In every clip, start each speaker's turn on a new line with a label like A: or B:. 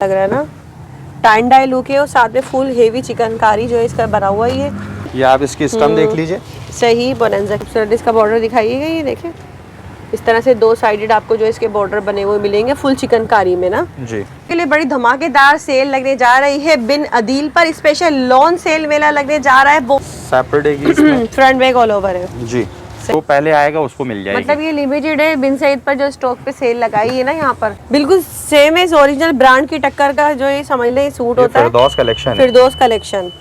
A: लग रहा है ना, टाइन डाई लुक है और साथ में फुल हेवी चिकनकारी जो है इसका बना हुआ ही है।
B: ये आप इसकी स्टम देख लीजिए।
A: सही बोनेंजा खूबसूरत इसका बॉर्डर दिखाइएगा, ये देखें इस तरह से दो साइडेड आपको जो इसके बॉर्डर बने हुए मिलेंगे फुल चिकनकारी में ना
B: जी।
A: के लिए बड़ी धमाकेदार सेल लगने जा रही है। बिन अदील पर स्पेशल लॉन सेल मेला लगने जा रहा है।
B: Separate
A: front back all over है
B: जी, तो पहले आएगा उसको मिल जाएगी।
A: मतलब ये लिमिटेड है। बिन सईद पर जो स्टॉक पे सेल लगाई है ना, यहाँ पर बिल्कुल सेम है ओरिजिनल ब्रांड की टक्कर का जो ये समझ ले सूट होता है।
B: फिरदौस कलेक्शन,
A: फिरदौस कलेक्शन।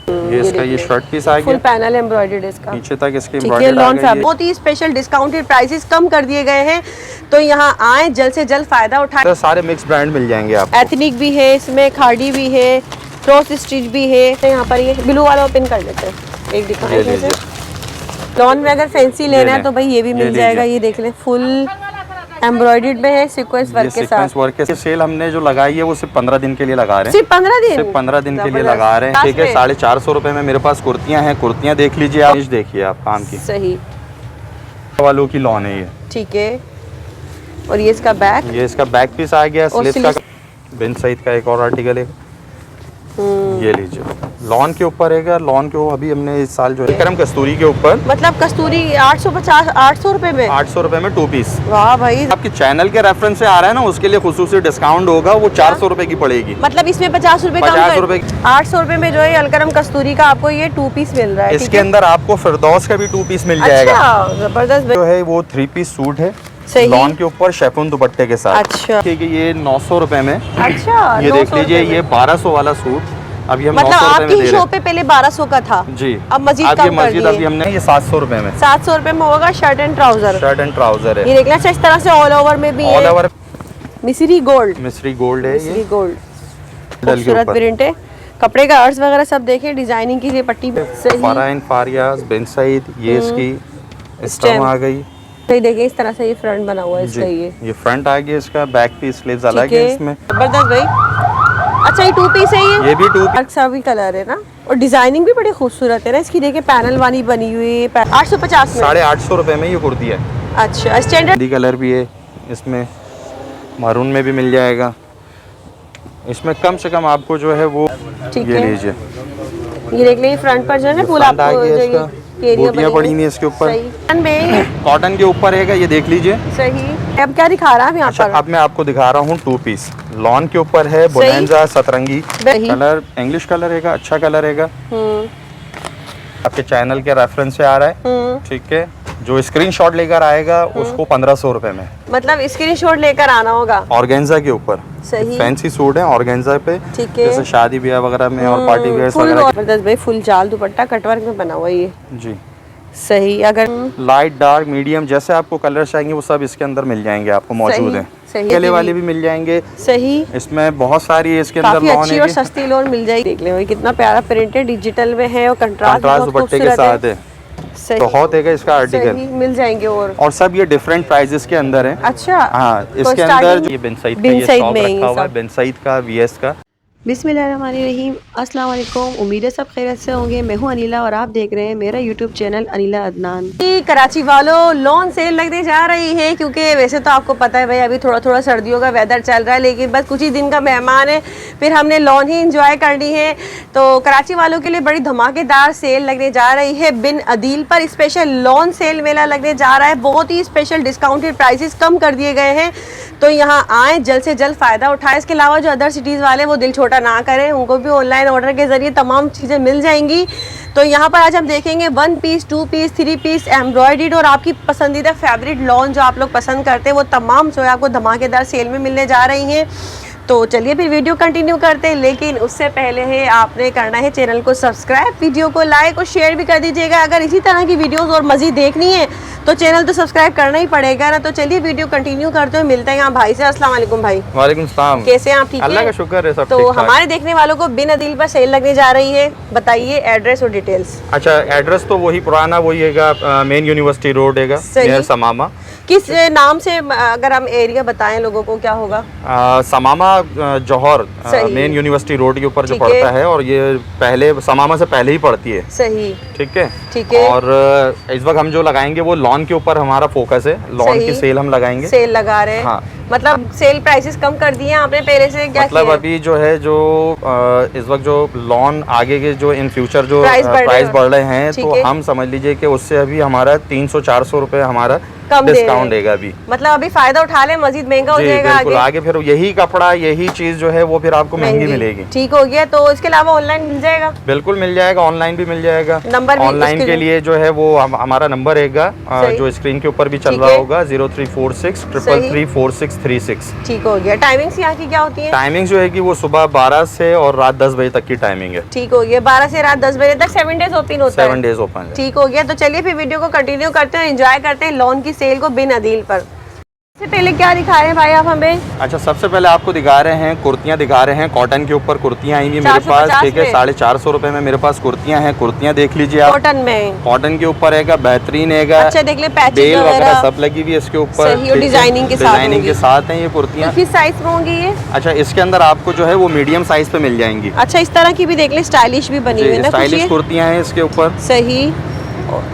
B: ये इसका ये शर्ट पीस आ गया,
A: फुल पैनल एम्ब्रॉयडर्ड इसका,
B: नीचे तक इसकी
A: एम्ब्रॉयडर्ड आ गई है। बहुत ही स्पेशल डिस्काउंटेड प्राइसेस कम कर दिए गए हैं, तो यहाँ आए जल्द से जल्द फायदा उठाएं।
B: तो सारे मिक्स ब्रांड मिल जाएंगे आपको।
A: एथनिक भी है इसमें, खाड़ी भी है, क्रॉस स्टिच भी है। तो यहाँ पर ये ब्लू वाला ओपन कर देते हैं, एक दिखाएंगे। लॉन में अगर फैंसी लेना है तो भाई ये भी मिल जाएगा। ये देख लें फुल एम्ब्रॉयडर्ड में है, सीक्वेंस वर्क के साथ।
B: वर्क के सेल हमने जो लगाई है वो सिर्फ 15 दिन के लिए लगा रहे हैं।
A: सिर्फ 15 दिन?
B: सिर्फ 15 दिन के लिए लगा रहे हैं। ठीक है, 450 रुपए में मेरे पास कुर्तियां हैं। कुर्तियां देख लीजिए आप, देखिए आप काम की
A: सही
B: वालों की लॉन है ये।
A: ठीक है, और ये इसका बैक,
B: ये इसका बैक पीस आ गया। स्लीव्स का बिन सईद का एक और आर्टिकल है, ये लीजिए। लॉन के ऊपर है, लॉन के अभी हमने इस साल जो है करम कस्तूरी के ऊपर,
A: मतलब कस्तूरी 850 रुपए में,
B: 800 रुपए में 2 पीस।
A: वाह भाई,
B: आपके चैनल के रेफरेंस से आ रहा है ना, उसके लिए खुसूसी डिस्काउंट होगा, वो 400 रुपए की पड़ेगी।
A: मतलब इसमें 50 रुपए
B: 50 रुपए
A: 800 रुपए में जो है अलकरम कस्तूरी का आपको ये 2 पीस मिल रहा है।
B: इसके अंदर आपको फिरदौस का भी 2 पीस मिल जाएगा।
A: जबरदस्त
B: जो है वो 3 पीस सूट है,
A: सही।
B: लॉन के ऊपर शेफून दुपट्टे के साथ।
A: अच्छा,
B: ठीक है, ये 900 रुपए में।
A: अच्छा,
B: ये देख लीजिए, ये 1200 वाला सूट अभी हम
A: मतलब
B: 900 रुपए में दे रहे हैं।
A: शो पे पहले 1200 का था
B: जी,
A: अब मजीद कम कर दिए।
B: अभी हमने ये 700 रुपए में,
A: 700 रुपए में होगा। शर्ट एंड ट्राउजर है। ये देखना चाहिए इस तरह से ऑल ओवर में भी
B: ऑल ओवर
A: मिसरी गोल्ड है।
B: ये
A: गोल्ड खूबसूरत प्रिंट है। कपड़े का अर्ज वगैरह सब देखें, डिजाइनिंग की ये पट्टी सही।
B: फराइन फारियाज बिन सईद, ये इसकी स्टम आ गई।
A: सही देखिए इस तरह से ये फ्रंट बना हुआ है इसका।
B: ये फ्रंट आ गया, इसका बैक पीस स्लीव्स अलग है इसमें।
A: जबरदस्त भाई। अच्छा, ये 2 पीस है। ये भी 2 पीस सा भी कलर है ना, और डिजाइनिंग भी बड़ी खूबसूरत है ना इसकी। देखिए पैनल वाली बनी हुई है। 850 में,
B: 850 रुपए में ये कुर्ती है।
A: अच्छा, स्टैंडर्ड
B: कलर भी है इसमें, मैरून में भी मिल जाएगा। इसमें कम से कम आपको जो है वो ये लीजिए,
A: ये देख लीजिए फ्रंट पर जो है ना फुल आपको
B: बूटियां पड़ी हुई है इसके ऊपर। कॉटन के ऊपर है, ये देख लीजिए।
A: सही। अब क्या दिखा रहा है यहाँ पर?
B: अब मैं आपको दिखा रहा हूँ 2 पीस लॉन के ऊपर है। बोनेंजा सतरंगी कलर, इंग्लिश कलर है, अच्छा कलर है। आपके चैनल के रेफरेंस से आ रहा है। ठीक है, जो स्क्रीनशॉट लेकर आएगा उसको 1500 रुपए में,
A: मतलब स्क्रीनशॉट लेकर आना होगा।
B: ऑर्गेन्जा के ऊपर
A: सही, फैंसी
B: सूट है ऑर्गेन्जा पे।
A: ठीक है,
B: जैसे शादी ब्याह वगैरह में और पार्टी वेयर वगैरह।
A: जबरदस्त भाई, फुल जाल दुपट्टा कटवर्क में बना हुआ ये
B: जी।
A: सही। अगर
B: लाइट डार्क मीडियम जैसे आपको कलर चाहिए वो सब इसके अंदर मिल जाएंगे, आपको मौजूद है। गले वाले भी मिल जाएंगे।
A: सही,
B: इसमें बहुत सारी इसके अंदर
A: काफी अच्छी और सस्ती लोन मिल जाएगी। देख ले भाई कितना प्यारा प्रिंट है, डिजिटल में है और कंट्रास्ट
B: दुपट्टे के साथ है। बहुत है इसका आर्टिकल
A: मिल जाएंगे। और
B: सब ये डिफरेंट प्राइजेस के अंदर है।
A: अच्छा,
B: हाँ, इसके अंदर ये बिन सईद का ये स्टॉक रखा हुआ है, बिन सईद का वीएस का।
A: बिस्मिल्लाहिर्रहमानिर्रहीम, अस्सलाम वालेकुम। उम्मीद है सब खैरियत से होंगे। मैं हूं अनिला और आप देख रहे हैं मेरा यूट्यूब चैनल अनिला अदनान। कराची वालों, लॉन सेल लगने जा रही है, क्योंकि वैसे तो आपको पता है भाई अभी थोड़ा थोड़ा सर्दियों का वेदर चल रहा है, लेकिन बस कुछ ही दिन का मेहमान है, फिर हमने लॉन ही इंजॉय करनी है। तो कराची वालों के लिए बड़ी धमाकेदार सेल लगने जा रही है। बिन अदील पर स्पेशल लॉन सेल मेला लगने जा रहा है। बहुत ही स्पेशल डिस्काउंटेड प्राइसेस कम कर दिए गए हैं, तो यहाँ आए जल्द से जल्द फ़ायदा उठाएं। इसके अलावा जो अदर सिटीज़ वाले वो दिल छोटा ना करें, उनको भी ऑनलाइन ऑर्डर के ज़रिए तमाम चीज़ें मिल जाएंगी। तो यहाँ पर आज हम देखेंगे 1 पीस, 2 पीस, 3 पीस एम्ब्रॉयडर्ड और आपकी पसंदीदा फैब्रिक लॉन जो आप लोग पसंद करते हैं वो तमाम जो है आपको धमाकेदार सेल में मिलने जा रही हैं। तो चलिए फिर वीडियो कंटिन्यू करते हैं, लेकिन उससे पहले है आपने करना है चैनल को सब्सक्राइब, वीडियो को लाइक और शेयर भी कर दीजिएगा। अगर इसी तरह की वीडियोस और मज़ीद देखनी है तो चैनल तो सब्सक्राइब करना ही पड़ेगा ना। तो चलिए वीडियो कंटिन्यू करते हुए मिलते हैं यहाँ भाई से। अस्सलाम वालेकुम भाई।
B: वालेकुम सलाम।
A: कैसे हैं आप? ठीक है,
B: अल्लाह का शुक्र है, सब
A: तो हमारे देखने वालों को बिन अदील पर सेल लगने जा रही है, बताइए एड्रेस और डिटेल्स।
B: अच्छा, एड्रेस तो वही पुराना वही है, मेन यूनिवर्सिटी रोड है, नियर समामा।
A: किस नाम से अगर हम एरिया बताएं लोगों को क्या होगा?
B: समामा जौहर मेन यूनिवर्सिटी रोड के ऊपर जो पड़ता है, और ये पहले समामा से पहले ही पड़ती है।
A: सही,
B: ठीक है,
A: ठीक है।
B: और इस वक्त हम जो लगाएंगे वो लॉन के ऊपर हमारा फोकस है, लॉन की सेल हम लगाएंगे।
A: सेल लगा रहे हैं।
B: हाँ।
A: मतलब सेल प्राइसेस कम कर दिए आपने पहले से, क्या
B: मतलब अभी जो है जो इस वक्त जो लॉन आगे के जो इन फ्यूचर जो प्राइस बढ़ रहे हैं, तो हम समझ लीजिए कि उससे अभी हमारा 300-400 रुपए हमारा डिस्काउंट देगा अभी।
A: मतलब अभी फायदा उठा ले, मजीद महंगा हो जाएगा
B: आगे फिर यही कपड़ा यही चीज जो है वो फिर आपको महंगी मिलेगी।
A: ठीक हो गया। तो इसके अलावा ऑनलाइन मिल जाएगा? बिल्कुल
B: मिल जाएगा, ऑनलाइन भी मिल जाएगा।
A: नंबर
B: ऑनलाइन के लिए जो है वो हमारा नंबर रहेगा जो स्क्रीन के ऊपर भी चल रहा होगा, 0346 333 4636।
A: ठीक हो गया। टाइमिंग्स यहाँ की क्या होती है?
B: टाइमिंग जो है कि वो सुबह 12 से और रात 10 बजे तक की टाइमिंग है।
A: ठीक हो गया, 12 से रात 10 बजे तक 7 डेज ओपन होता है।
B: 7 डेज ओपन है।
A: ठीक हो गया। तो चलिए फिर वीडियो को कंटिन्यू करते हैं, एंजॉय करते हैं लॉन की सेल को बिन अदील पर। सबसे पहले क्या दिखा रहे हैं भाई आप हमें?
B: अच्छा, सबसे पहले आपको दिखा रहे हैं कुर्तियां दिखा रहे हैं। कॉटन के ऊपर कुर्तियां आएंगी मेरे पास। ठीक है, 450 रुपए में मेरे पास कुर्तियां हैं। कुर्तियां देख लीजिए आप,
A: कॉटन में,
B: कॉटन के ऊपर है, बेहतरीन है।
A: अच्छा, देख ले
B: बेल वगैरह सब लगी हुई है इसके ऊपर,
A: डिजाइनिंग के साथ
B: हैं ये कुर्तियां।
A: किस साइज में होंगी ये?
B: अच्छा, इसके अंदर आपको जो है वो मीडियम साइज पे मिल जाएंगी।
A: अच्छा, इस तरह की भी देख ले, स्टाइलिश भी बनी हुई है ना,
B: स्टाइलिश कुर्तियां हैं इसके ऊपर।
A: सही,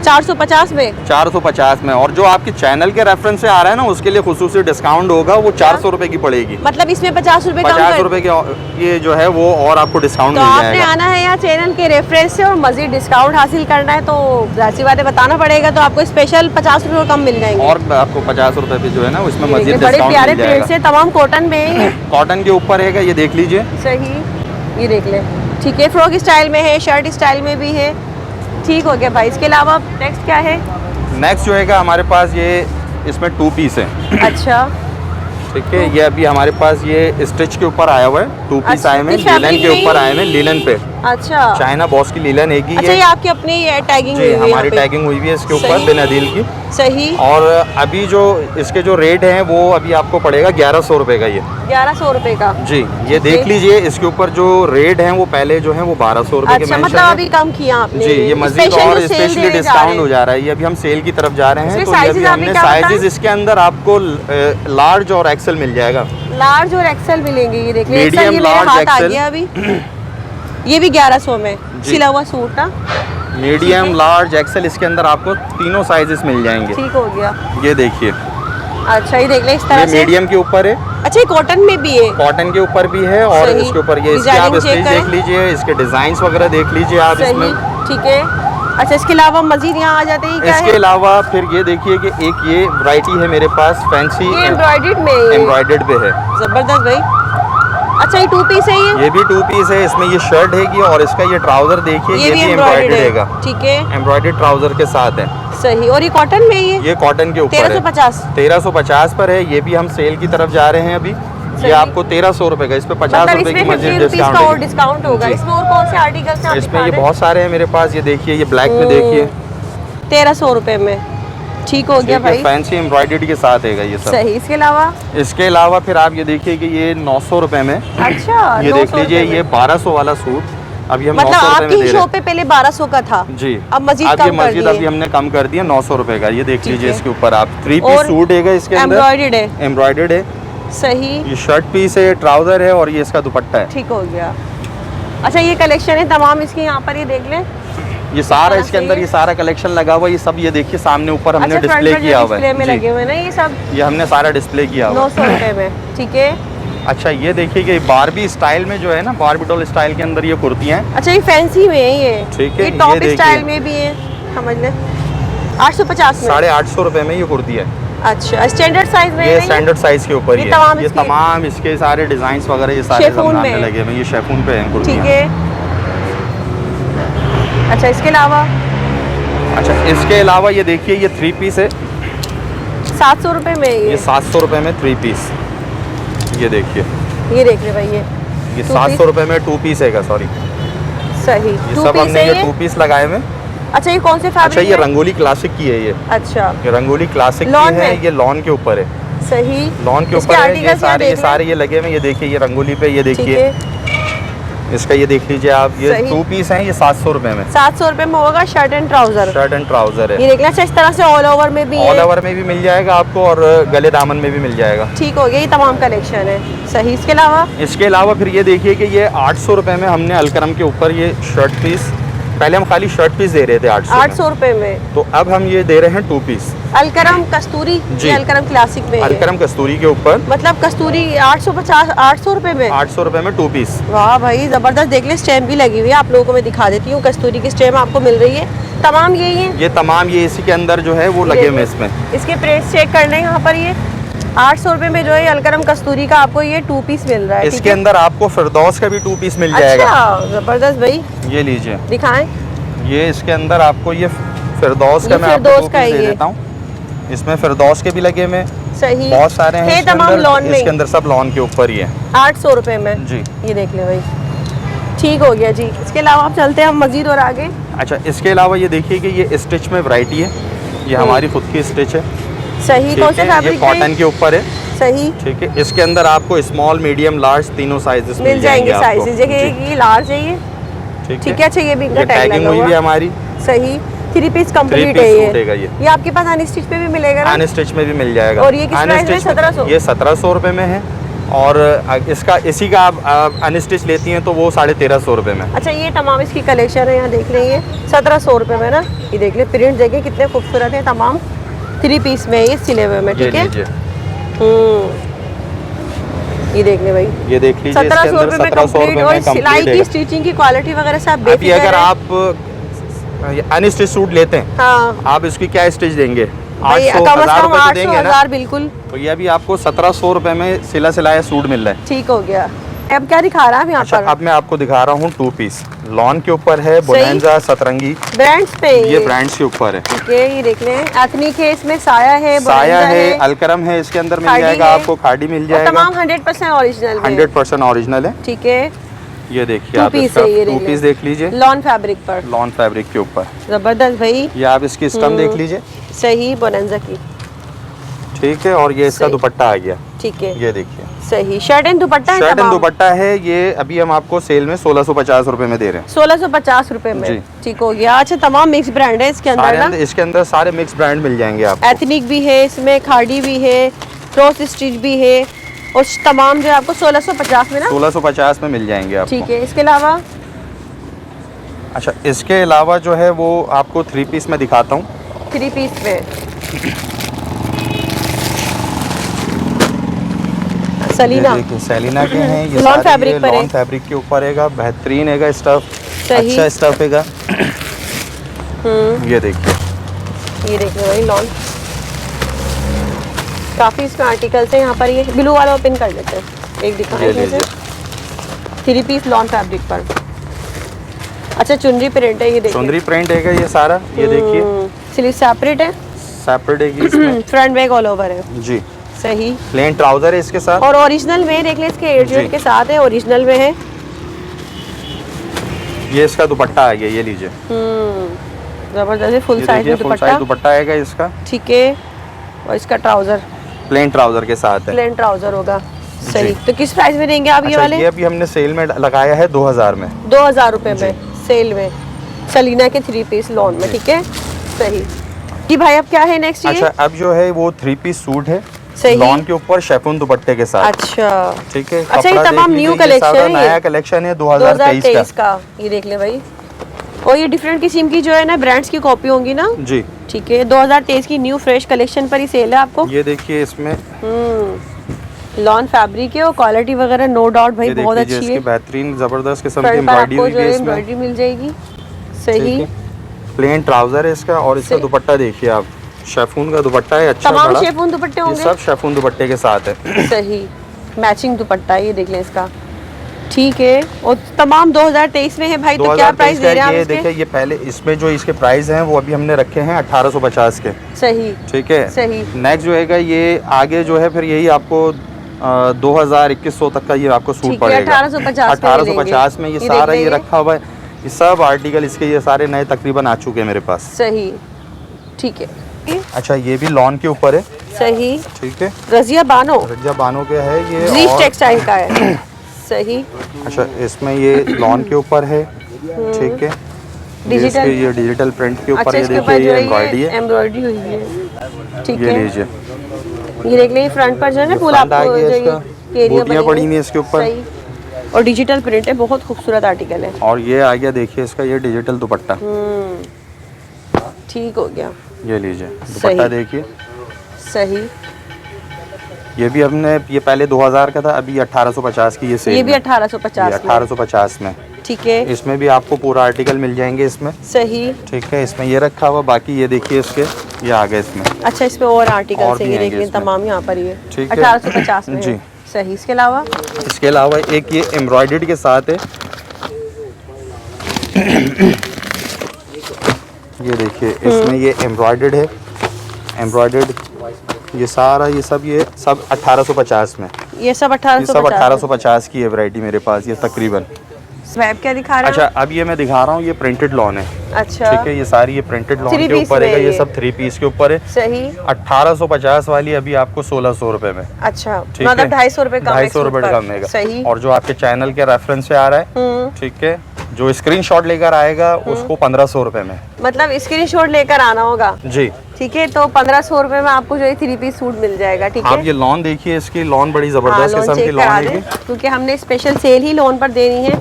A: 450 में?
B: 450 में। और जो आपके चैनल के रेफरेंस से आ रहा है ना, उसके लिए खुसूसी डिस्काउंट होगा, वो 400 रुपए की पड़ेगी।
A: मतलब इसमें 50 रुपए
B: 50 रुपए की ये जो है वो और आपको डिस्काउंट
A: मिल जाएगा।
B: आपने
A: आना है यहाँ चैनल के रेफरेंस से और मजीद डिस्काउंट हासिल करना है तो ऐसी बातें बताना पड़ेगा, तो आपको स्पेशल 50 रुपए कम मिल जाएंगे।
B: और आपको 50 रुपए पे जो है ना उसमें मजीद
A: बड़े प्यारे प्रिंट से, तमाम कॉटन में,
B: कॉटन के ऊपर है, ये देख लीजिए।
A: सही, ये देख ले। ठीक है, फ्रॉक स्टाइल में है, शर्ट स्टाइल में भी है। ठीक हो गया भाई। इसके अलावा नेक्स्ट क्या है?
B: नेक्स्ट जो है हमारे पास ये इसमें 2 पीस है।
A: अच्छा,
B: ठीक है, ये अभी हमारे पास ये स्टिच के ऊपर आया हुआ है। 2 पीस आए हुए हैं, लीलन के ऊपर आए हुए हैं, लीलन पे।
A: अच्छा,
B: चाइना बॉस की लीलन है।
A: अच्छा, ये आपकी अपनी टैगिंग हुई है?
B: हमारी टैगिंग हुई है इसके ऊपर बिन अदील की।
A: सही।
B: और अभी जो इसके जो रेट हैं वो अभी आपको पड़ेगा 1100 रुपए का। ये
A: 1100 रुपए का
B: जी, ये देख लीजिए। इसके ऊपर जो रेट हैं वो पहले जो है वो 1200 रुपए के
A: मेंशन है। मतलब अभी कम किया आपने
B: जी, ये मजीद और स्पेशली डिस्काउंट हो जा रहा है। ये अभी हम सेल की तरफ जा रहे हैं, तो ये अभी हमने साइजेस इसके अंदर आपको लार्ज और एक्सेल मिल जाएगा।
A: लार्ज और एक्सेल मिलेंगे। ये देख लीजिए,
B: मीडियम लार्ज एक्सेल।
A: अभी ये भी 1100 में सिला हुआ सूट ना,
B: मीडियम लार्ज एक्सेल, इसके अंदर आपको तीनों साइजेस मिल जाएंगे।
A: ठीक हो गया।
B: ये देखिए।
A: अच्छा, ये देख ले, इस तरह से
B: मीडियम के ऊपर है।
A: अच्छा, ये कॉटन में भी है?
B: कॉटन के ऊपर भी है, और इसके ऊपर ये इसके आप स्टिच देख लीजिए, इसके डिजाइन्स वगैरह देख लीजिए आप इसमें।
A: ठीक है। अच्छा, इसके अलावा मजीद यहाँ आ जाते हैं,
B: इसके अलावा फिर ये देखिए कि एक ये वैरायटी है मेरे पास, फैंसी
A: एम्ब्रॉयडर्ड में,
B: एम्ब्रॉयडर्ड पे है।
A: जबरदस्त भाई। अच्छा, ये 2 पीस है? ये
B: भी 2 पीस है। इसमें ये शर्ट है और इसका ये ट्राउजर देखिए, ये भी एम्ब्रॉयडर्ड है। ठीक है, एम्ब्रॉयडर्ड ट्राउजर के साथ है।
A: सही। और ये कॉटन में? ये कॉटन के ऊपर
B: 1350 पर है। ये भी हम सेल की तरफ जा रहे हैं अभी। ये आपको 1300 रुपए का, इस पे 50 रुपए की मजीद
A: डिस्काउंट होगा। इसमें और कौन से आर्टिकल्स हैं?
B: इसमें ये बहुत सारे हैं मेरे पास। ये देखिए, ये ब्लैक में देखिए,
A: 1300 रुपए में। ठीक हो गया भाई।
B: फैंसी एम्ब्रॉयडर्ड के साथ है ये सब।
A: सही। इसके अलावा
B: फिर आप ये देखिए कि ये 900 रुपए में।
A: अच्छा,
B: ये देख लीजिए, ये 1200 वाला सूट अभी हम
A: मतलब
B: 900 रुपए में दे रहे हैं।
A: आपकी शॉप पे पहले 1200 का था
B: जी,
A: अब मजीद
B: अभी हमने कम कर दिया 900 रुपए का। ये देख लीजिए, इसके ऊपर आप 3 पीस सूट है, इसके अंदर एम्ब्रॉयडर्ड है।
A: सही।
B: ये शर्ट पीस है, ट्राउजर है, और ये इसका दुपट्टा है।
A: ठीक हो गया। अच्छा, ये कलेक्शन है तमाम इसकी, यहाँ पर ये देख लें,
B: ये सारा इसके अंदर ये सारा कलेक्शन लगा हुआ है। ये सब ये देखिए सामने ऊपर हमने डिस्प्ले किया हुआ है,
A: लगे हुए ना ये सब,
B: ये हमने सारा डिस्प्ले किया हुआ है
A: 900 रुपए में। ठीक है।
B: अच्छा, ये देखिए कि बारबी स्टाइल में जो है ना, बारबी डॉल स्टाइल के अंदर ये कुर्तियां हैं।
A: अच्छा, ये फैंसी में है ये?
B: ठीक है,
A: ये टॉप स्टाइल में भी है, समझ ले। 850 में,
B: 850 रुपए में ये कुर्ती है।
A: अच्छा, स्टैंडर्ड साइज में?
B: ये स्टैंडर्ड साइज के ऊपर
A: ये
B: तमाम इसके सारे डिजाइन वगैरह ये सारे सामने लगे हुए, ये शेफून पे हैं कुर्तियां।
A: ठीक है। अच्छा, इसके अलावा?
B: अच्छा, इसके अलावा ये देखिए, ये 3 पीस है
A: 700 रुपए में।
B: ये 700 रुपए में 3 पीस। ये देखिए,
A: ये देख ले भाई,
B: ये 700 रुपए में 2 पीस है। सॉरी,
A: सही।
B: ये सब हमने ये 2 पीस लगाए हुए।
A: अच्छा, ये कौन से फैब्रिक?
B: अच्छा, ये रंगोली क्लासिक की है ये।
A: अच्छा,
B: ये रंगोली क्लासिक की है, ये लॉन के ऊपर है।
A: सही।
B: लॉन के ऊपर है, ये सारे ये लगे हुए। ये देखिए, ये रंगोली पे ये देखिए, इसका ये देख लीजिए आप, ये
A: सही।
B: 2 पीस हैं, ये 700 रुपए में।
A: 700 रुपए में होगा shirt and trouser.
B: Shirt and trouser है,
A: ये देख लें। अच्छा, इस तरह से ऑल ओवर में भी
B: ऑल
A: है।
B: ओवर में भी मिल जाएगा आपको और गले दामन में भी मिल जाएगा।
A: ठीक हो गया, ये तमाम कलेक्शन है। सही। इसके अलावा
B: फिर ये देखिए कि ये 800 रुपए में हमने अलकरम के ऊपर ये शर्ट पीस, पहले हम खाली शर्ट पीस दे रहे थे 800
A: रुपए में,
B: तो अब हम ये दे रहे हैं 2 पीस
A: अलकरम कस्तूरी
B: जी,
A: अलकरम क्लासिक में है।
B: अलकरम कस्तूरी के ऊपर,
A: मतलब कस्तूरी 850 800 रुपए में।
B: 800 रुपए में 2 पीस।
A: वाह भाई जबरदस्त। देख ले, स्टैम्प भी लगी हुई है, आप लोगों को मैं दिखा देती हूँ। कस्तूरी की स्टैम्प आपको मिल रही है। तमाम यही है,
B: ये तमाम ये इसी के अंदर जो है वो लगे हुए इसमें।
A: इसके प्राइस चेक कर लें यहाँ पर। ये 800 रुपए में जो है अलकरम कस्तूरी का आपको ये 2 पीस मिल रहा है।
B: इसके अंदर आपको फिरदौस का भी 2 पीस मिल जाएगा।
A: अच्छा, जबरदस्त भाई।
B: ये लीजिए,
A: दिखाएं।
B: ये इसके अंदर आपको ये फिरदौस का मैं आपको 2 पीस दे देता हूँ। इसमें फिरदौस के भी लगे हुए,
A: सही,
B: बहुत सारे हैं इसके
A: तमाम
B: अंदर।
A: लॉन में।
B: इसके अंदर सब लॉन के ऊपर ही है।
A: 800 रुपए में
B: जी,
A: ये देख ले भाई। ठीक हो गया जी। इसके अलावा आप चलते हैं हम मजीद और आगे।
B: अच्छा, इसके अलावा ये देखिए कि ये स्टिच में वैरायटी है, ये हमारी खुद की स्टिच है।
A: सही। कौन से
B: ये
A: फैब्रिक
B: कॉटन के ऊपर है।
A: सही।
B: ठीक है, इसके अंदर आपको स्मॉल, मीडियम, लार्ज तीनों साइजेस
A: मिल जाएंगे। साइजेस ये लार्ज है ये। ठीक है। अच्छा, ये भी इनका टैग
B: टैगिंग
A: लगा
B: हुई
A: हुआ
B: भी हमारी।
A: सही। 3 पीस कंप्लीट है ये आपके पास अनस्टिच पे भी मिलेगा ना?
B: अनस्टिच में भी मिल जाएगा।
A: और ये किस प्राइस में? 1700।
B: ये 1700 रुपए में है और इसका इसी का आप अनस्टिच लेती हैं तो वो 1350 रुपए में।
A: अच्छा, ये तमाम इसकी कलेक्शन है, यहाँ देख लेंगे 1700 रुपए में ना। ये देख ले, प्रिंट देखें कितने खूबसूरत है। तमाम 3 पीस में ये सिले हुए में। ठीक है। ये देख ले भाई,
B: ये देख लीजिए,
A: 1700 रुपए में कंप्लीट। और सिलाई की, स्टिचिंग की क्वालिटी वगैरह से आप बेफिक्र हैं।
B: अगर आप अनस्टिच सूट लेते हैं,
A: हाँ,
B: आप इसकी क्या स्टिच देंगे?
A: 800
B: कम से कम
A: 800
B: देंगे ना?
A: 1000 बिल्कुल।
B: तो ये अभी आपको 1700 रुपए में सिला सिलाया सूट मिल रहा है।
A: ठीक हो गया। अब क्या दिखा रहा है यहाँ
B: अच्छा,
A: पर?
B: अब मैं आपको दिखा रहा हूँ 2 पीस लॉन के ऊपर है, बोनेंजा, सतरंगी
A: ब्रांड्स पे।
B: ये ब्रांड्स के ऊपर है।
A: ठीक है, ये देख लें। एथनिक है, इसमें साया है,
B: साया है, अलकरम है, इसके अंदर मिल जाएगा आपको, खाड़ी मिल जाएगा।
A: तमाम 100% ओरिजिनल
B: 100% ओरिजिनल है।
A: ठीक है।
B: ये देखिए आप, 2 पीस देख लीजिए,
A: लॉन फैब्रिक पर,
B: लॉन फैब्रिक के ऊपर।
A: जबरदस्त भाई।
B: ये आप इसकी स्टम देख लीजिए।
A: सही, बोनेंजा की।
B: ठीक है, और ये इसका दुपट्टा आ गया।
A: ठीक है,
B: ये देखिए,
A: सही। शर्ट एंड दुपट्टा है।
B: शर्ट एंड दुपट्टा है। ये अभी हम आपको सेल में 1650 रुपए में दे रहे हैं।
A: 1650 रुपए में। ठीक हो गया। अच्छा, तमाम मिक्स ब्रांड है इसके अंदर ना?
B: इसके अंदर सारे मिक्स ब्रांड मिल जाएंगे आपको।
A: एथनिक भी है इसमें, खाड़ी भी है, क्रॉस स्टिच भी है, और तमाम जो है आपको 1650 में ना?
B: 1650 में मिल जाएंगे आपको।
A: ठीक है। इसके अलावा?
B: अच्छा, इसके अलावा जो है वो आपको 3 पीस में दिखाता हूँ।
A: 3 पीस में सलीना,
B: सेलिना के हैं ये।
A: लॉन फैब्रिक पर है।
B: लॉन फैब्रिक के ऊपर हैगा, बेहतरीन हैगा स्टफ,
A: सही।
B: अच्छा स्टफ हैगा। ये देखिए,
A: ये देखिए भाई, लॉन। काफी इसमें आर्टिकल्स हैं यहाँ पर। ये ब्लू वाला ओपन कर देते हैं, एक दिखाएं जैसे। 3 पीस लॉन फैब्रिक पर। अच्छा, चुनरी प्रिंट है, ये देखिए।
B: चुनरी प्रिंट हैगा ये सारा। ये देखिए,
A: स्लीव सेपरेट है,
B: सेपरेट है इसमें।
A: फ्रंट बैक ऑल ओवर है।
B: जी,
A: सही।
B: प्लेन ट्राउजर है इसके साथ,
A: और ओरिजिनल में देख ले, इसके एयरजेट के साथ है, ओरिजिनल में है।
B: ये इसका दुपट्टा आ गया, ये लीजिए।
A: जबरदस्त फुल साइज में
B: फुल साइज दुपट्टा आएगा इसका।
A: ठीक है। और इसका ट्राउजर
B: प्लेन ट्राउजर के साथ है।
A: प्लेन ट्राउजर होगा। सही। तो किस प्राइस में देंगे आप? ये वाले
B: ये अभी हमने सेल में लगाया है 2000 में।
A: 2000 रुपए में सेल में, सलीना के 3 पीस लॉन में। ठीक है, सही जी भाई। अब क्या है नेक्स्ट? ये
B: अच्छा, अब जो है वो 3 पीस सूट है,
A: सही।
B: लॉन के ऊपर शेफून दुपट्टे के साथ।
A: अच्छा,
B: ठीक है।
A: अच्छा, ये तमाम न्यू कलेक्शन है,
B: नया कलेक्शन है 2023
A: का। ये देख ले भाई। और ये डिफरेंट किस्म की जो है ना ब्रांड्स की कॉपी होंगी ना?
B: जी।
A: ठीक है, 2023 की न्यू फ्रेश कलेक्शन पर ही सेल है आपको।
B: ये देखिए, इसमें
A: लॉन फैब्रिक है और क्वालिटी वगैरह नो डाउट भाई बहुत अच्छी है।
B: बेहतरीन जबरदस्त किस्म की एम्ब्रॉयडरी हुई है इसमें।
A: एम्ब्रॉयडरी मिल जाएगी। सही।
B: प्लेन ट्राउजर है इसका, और इसका दुपट्टा देखिए आप, शेफून का दुपट्टा है। अच्छा,
A: तमाम शेफून दुपट्टे होंगे,
B: सब शेफून दुपट्टे के साथ है।
A: सही, मैचिंग दुपट्टा है, ये देख लें इसका। ठीक है। और तमाम 2023 में है भाई, तो क्या प्राइस दे रहे हैं आप इसके?
B: देखिए, ये पहले इसमें जो इसके प्राइस हैं वो अभी हमने रखे हैं 1850 के।
A: सही।
B: ठीक है।
A: सही।
B: नेक्स्ट जो है ये आगे जो है फिर यही आपको 2000-2100 तक का ये आपको सूट पड़ेगा। 1850 में ये सारा ये रखा हुआ है। ये सब आर्टिकल इसके ये सारे नए तकरीबन आ चुके हैं मेरे पास।
A: सही। ठीक है।
B: अच्छा, ये भी लॉन के ऊपर है।
A: सही।
B: ठीक है।
A: रजिया बानो
B: का है ये,
A: टेक्सटाइल का है। सही।
B: अच्छा, इसमें ये लॉन के ऊपर है, ठीक है।
A: डिजिटल,
B: ये डिजिटल प्रिंट के ऊपर,
A: अच्छा,
B: ये
A: इसके
B: देखिए
A: ऊपर जो
B: ये
A: है
B: एम्ब्रॉयडरी है,
A: एम्ब्रॉयडरी हुई है, ठीक
B: ये
A: है।
B: लीजिए।
A: ये देख लीजिए फ्रंट पर जो है ना फुल
B: फ्रंट आ
A: आपको
B: गया
A: जो
B: इसका,
A: ये
B: बूटियाँ पड़ी हुई है इसके ऊपर।
A: सही। और डिजिटल प्रिंट है, बहुत खूबसूरत आर्टिकल है।
B: और ये आ गया देखिए इसका ये डिजिटल दुपट्टा,
A: ठीक हो गया।
B: ये लीजिए दुपट्टा देखिए।
A: सही।
B: ये भी हमने, ये पहले 2000 का था, अभी 1850 की ये सेल
A: ये भी
B: में।
A: 1850
B: ये 1850 में,
A: ठीक है।
B: इसमें भी आपको पूरा आर्टिकल मिल जाएंगे इसमें,
A: सही।
B: ठीक है। इसमें ये रखा हुआ, बाकी ये देखिए इसके ये आ गए इसमें।
A: अच्छा, इसमें और आर्टिकल
B: और
A: से
B: भी
A: ये
B: आएंगे
A: देखिए
B: इसमें।
A: तमाम यहाँ पर ये
B: ठीक है।
A: 1850 में
B: जी।
A: है। सही। इसके अलावा
B: इसके अलावा एक ये एम्ब्रॉयडर्ड के साथ है, ये देखिए इसमें ये एम्ब्रॉयडर्ड है, एम्ब्रॉयडर्ड ये सारा ये सब 1850 में,
A: ये सब
B: ये सब
A: 1850।
B: 1850 की है वैरायटी मेरे पास ये तकरीबन।
A: स्वैप क्या दिखा रहा है?
B: अच्छा, अब ये मैं दिखा रहा हूँ, ये प्रिंटेड लॉन है,
A: अच्छा,
B: ठीक है। ये सारी ये प्रिंटेड लॉन
A: Three
B: के
A: piece
B: ऊपर
A: में
B: है, ये
A: ये।
B: सब 3 पीस के ऊपर है।
A: सही।
B: 1850 वाली अभी आपको 1600 रुपए में,
A: अच्छा,
B: ठीक
A: मतलब
B: है।
A: 250 रुपए कम,
B: 250 रुपए कम है।
A: सही।
B: और जो आपके चैनल के रेफरेंस से आ रहा है, ठीक है, जो स्क्रीनशॉट लेकर आएगा उसको 1500 रुपए में,
A: मतलब स्क्रीनशॉट लेकर आना होगा
B: जी,
A: ठीक है। तो 1500 रुपए में आपको जो है 3 पीस सूट मिल जाएगा, ठीक है।
B: आप ये लॉन देखिए, इसकी लॉन बड़ी
A: हाँ,
B: जबरदस्त
A: लॉन
B: किस्म की
A: चेक
B: लॉन
A: करा
B: है
A: दें,
B: ये।
A: क्योंकि हमने स्पेशल सेल ही लॉन पर देनी है,